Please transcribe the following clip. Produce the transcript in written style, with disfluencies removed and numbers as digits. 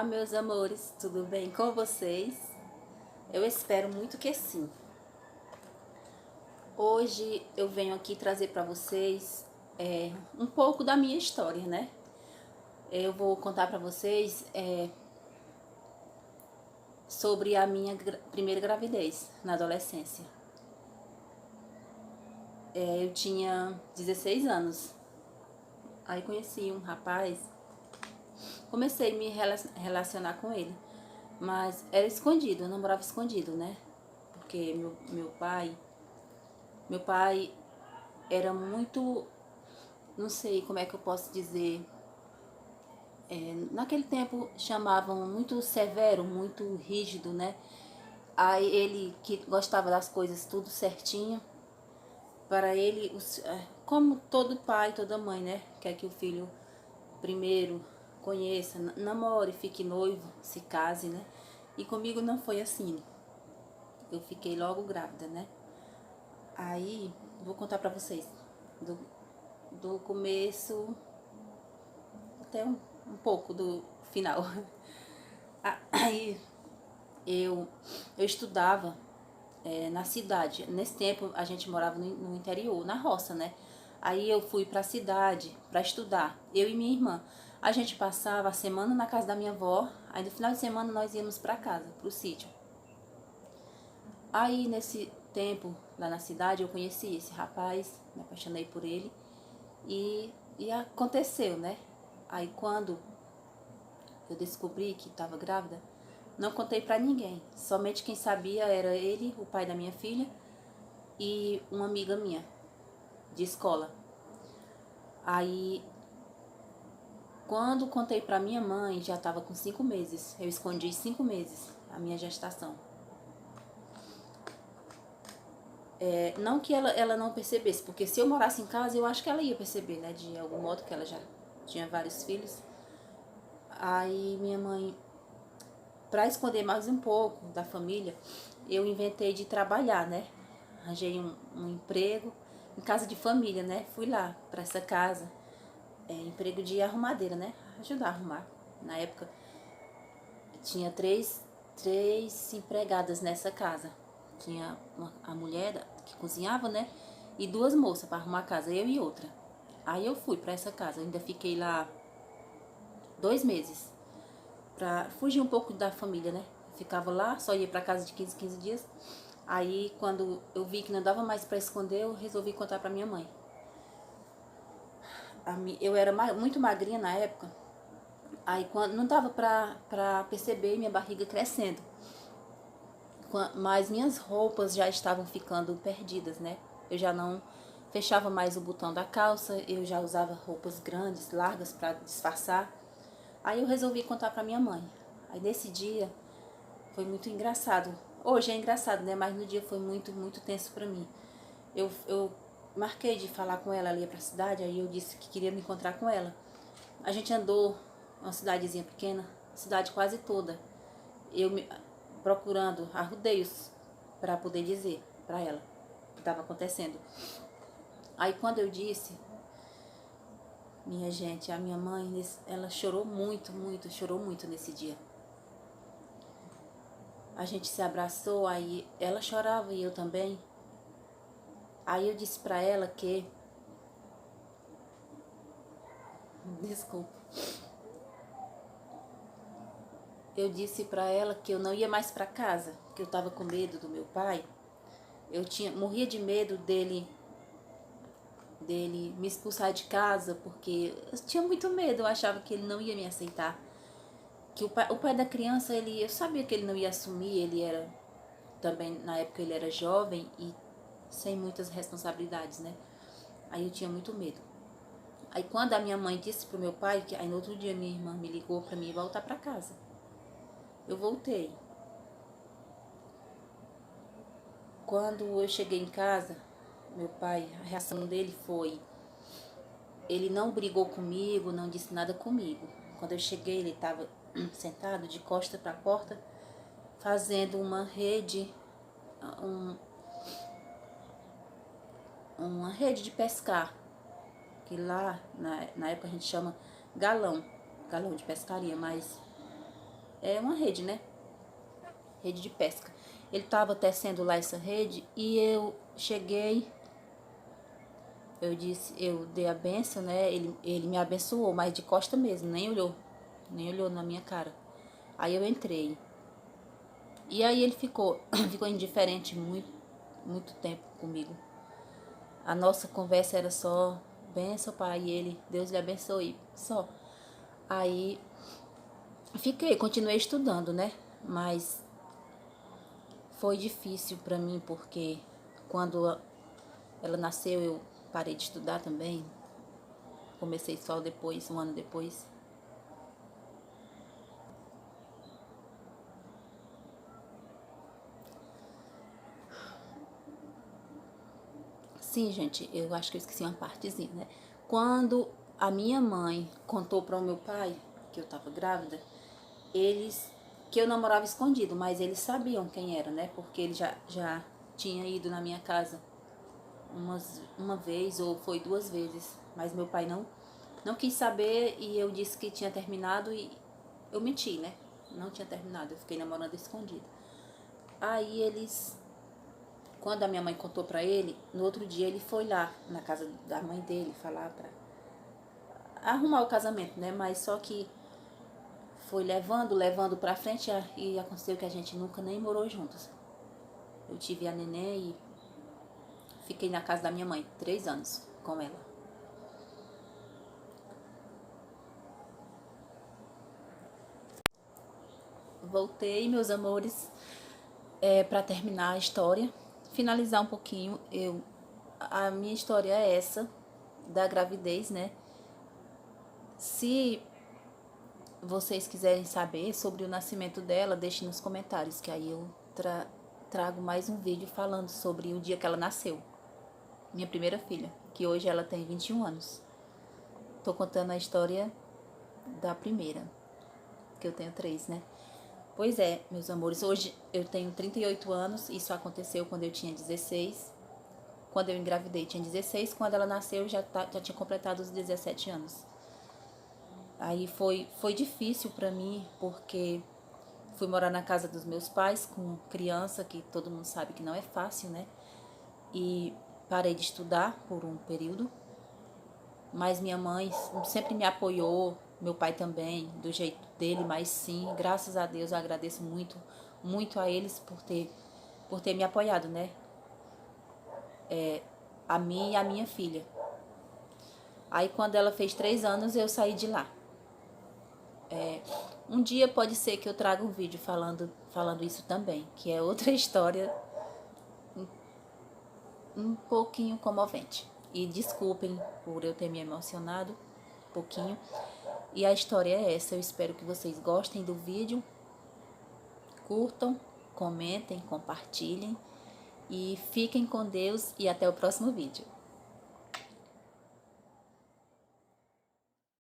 Olá, meus amores, tudo bem com vocês? Eu espero muito que sim. Hoje eu venho aqui trazer para vocês um pouco da minha história, né? Eu vou contar para vocês sobre a minha primeira gravidez na adolescência. Eu tinha 16 anos, aí conheci um rapaz, comecei a me relacionar com ele, mas era escondido, eu namorava escondido, né? Porque meu pai era muito, não sei como é que eu posso dizer, naquele tempo chamavam muito severo, muito rígido, né? Aí ele que gostava das coisas tudo certinho, para ele, como todo pai, toda mãe, né? Quer que o filho primeiro conheça, namore, fique noivo, se case, né? E comigo não foi assim. Eu fiquei logo grávida, né? Aí, vou contar pra vocês do começo até um pouco do final. Aí eu estudava na cidade. Nesse tempo a gente morava no interior, na roça, né? Aí eu fui pra cidade pra estudar, eu e minha irmã. A gente passava a semana na casa da minha avó, aí no final de semana nós íamos pra casa, pro sítio. Aí nesse tempo, lá na cidade, eu conheci esse rapaz, me apaixonei por ele e aconteceu, né? Aí quando eu descobri que estava grávida, não contei pra ninguém. Somente quem sabia era ele, o pai da minha filha, e uma amiga minha de escola. Aí, quando contei pra minha mãe, já estava com 5 meses. Eu escondi 5 meses a minha gestação. Não que ela não percebesse, porque se eu morasse em casa, eu acho que ela ia perceber, né? De algum modo, que ela já tinha vários filhos. Aí minha mãe, para esconder mais um pouco da família, eu inventei de trabalhar, né? Arranjei um emprego em casa de família, né? Fui lá para essa casa, emprego de arrumadeira, né? Ajudar a arrumar. Na época tinha três empregadas nessa casa. Tinha a mulher que cozinhava, né? E 2 moças para arrumar a casa, eu e outra. Aí eu fui para essa casa, ainda fiquei lá 2 meses. Pra fugir um pouco da família, né? Ficava lá, só ia pra casa de 15 dias. Aí, quando eu vi que não dava mais pra esconder, eu resolvi contar pra minha mãe. Eu era muito magrinha na época. Aí, quando não dava pra perceber minha barriga crescendo. Mas minhas roupas já estavam ficando perdidas, né? Eu já não fechava mais o botão da calça, eu já usava roupas grandes, largas pra disfarçar. Aí eu resolvi contar pra minha mãe. Aí nesse dia foi muito engraçado. Hoje é engraçado, né? Mas no dia foi muito, muito tenso pra mim. Eu marquei de falar com ela, ela ia pra cidade, aí eu disse que queria me encontrar com ela. A gente andou uma cidadezinha pequena, cidade quase toda. Procurando arrudeios para poder dizer pra ela o que estava acontecendo. Aí quando eu disse, minha gente, a minha mãe, ela chorou muito, muito, chorou muito nesse dia. A gente se abraçou, aí ela chorava e eu também. Aí eu disse pra ela que... Desculpa. Eu disse pra ela que eu não ia mais pra casa, que eu tava com medo do meu pai. Morria de medo dele me expulsar de casa, porque eu tinha muito medo, eu achava que ele não ia me aceitar. Que o pai da criança, eu sabia que ele não ia assumir, ele era também, na época ele era jovem e sem muitas responsabilidades, né? Aí eu tinha muito medo. Aí quando a minha mãe disse pro meu pai, aí no outro dia minha irmã me ligou pra mim voltar pra casa. Eu voltei. Quando eu cheguei em casa, meu pai, a reação dele foi... Ele não brigou comigo, não disse nada comigo. Quando eu cheguei, ele estava sentado de costa para a porta, fazendo uma rede, uma rede de pescar, que lá na época a gente chama galão de pescaria, mas É uma rede, né? Rede de pesca. Ele tava tecendo lá essa rede e eu cheguei, eu dei a benção, né? Ele me abençoou, mas de costa mesmo, nem olhou na minha cara. Aí eu entrei. E aí ele ficou indiferente muito tempo comigo. A nossa conversa era só benção, pai, e ele, Deus lhe abençoe, só. Aí continuei estudando, né? Mas foi difícil pra mim porque quando ela nasceu eu parei de estudar também. Comecei só depois, um ano depois. Sim, gente, eu acho que eu esqueci uma partezinha, né? Quando a minha mãe contou para o meu pai que eu tava grávida, eles, que eu namorava escondido, mas eles sabiam quem era, né? Porque ele já tinha ido na minha casa uma vez ou foi duas vezes, mas meu pai não quis saber e eu disse que tinha terminado e eu menti, né? Não tinha terminado, eu fiquei namorando escondido. Aí eles, quando a minha mãe contou pra ele, no outro dia ele foi lá na casa da mãe dele falar pra arrumar o casamento, né? Mas só que foi levando pra frente e aconteceu que a gente nunca nem morou juntos. Eu tive a neném e fiquei na casa da minha mãe 3 anos com ela. Voltei, meus amores, para terminar a história, finalizar um pouquinho. A minha história é essa da gravidez, né? Se vocês quiserem saber sobre o nascimento dela, deixem nos comentários, que aí eu trago mais um vídeo falando sobre o dia que ela nasceu. Minha primeira filha, que hoje ela tem 21 anos. Tô contando a história da primeira, que eu tenho 3, né? Pois é, meus amores, hoje eu tenho 38 anos, isso aconteceu quando eu tinha 16. Quando eu engravidei tinha 16, quando ela nasceu já tinha completado os 17 anos. Aí foi difícil pra mim, porque fui morar na casa dos meus pais com criança, que todo mundo sabe que não é fácil, né? E parei de estudar por um período, mas minha mãe sempre me apoiou, meu pai também, do jeito dele, mas sim, graças a Deus eu agradeço muito a eles por ter me apoiado, né? A mim e a minha filha. Aí quando ela fez 3 anos eu saí de lá. Um dia pode ser que eu traga um vídeo falando isso também, que é outra história um pouquinho comovente. E desculpem por eu ter me emocionado um pouquinho. E a história é essa. Eu espero que vocês gostem do vídeo, curtam, comentem, compartilhem e fiquem com Deus e até o próximo vídeo.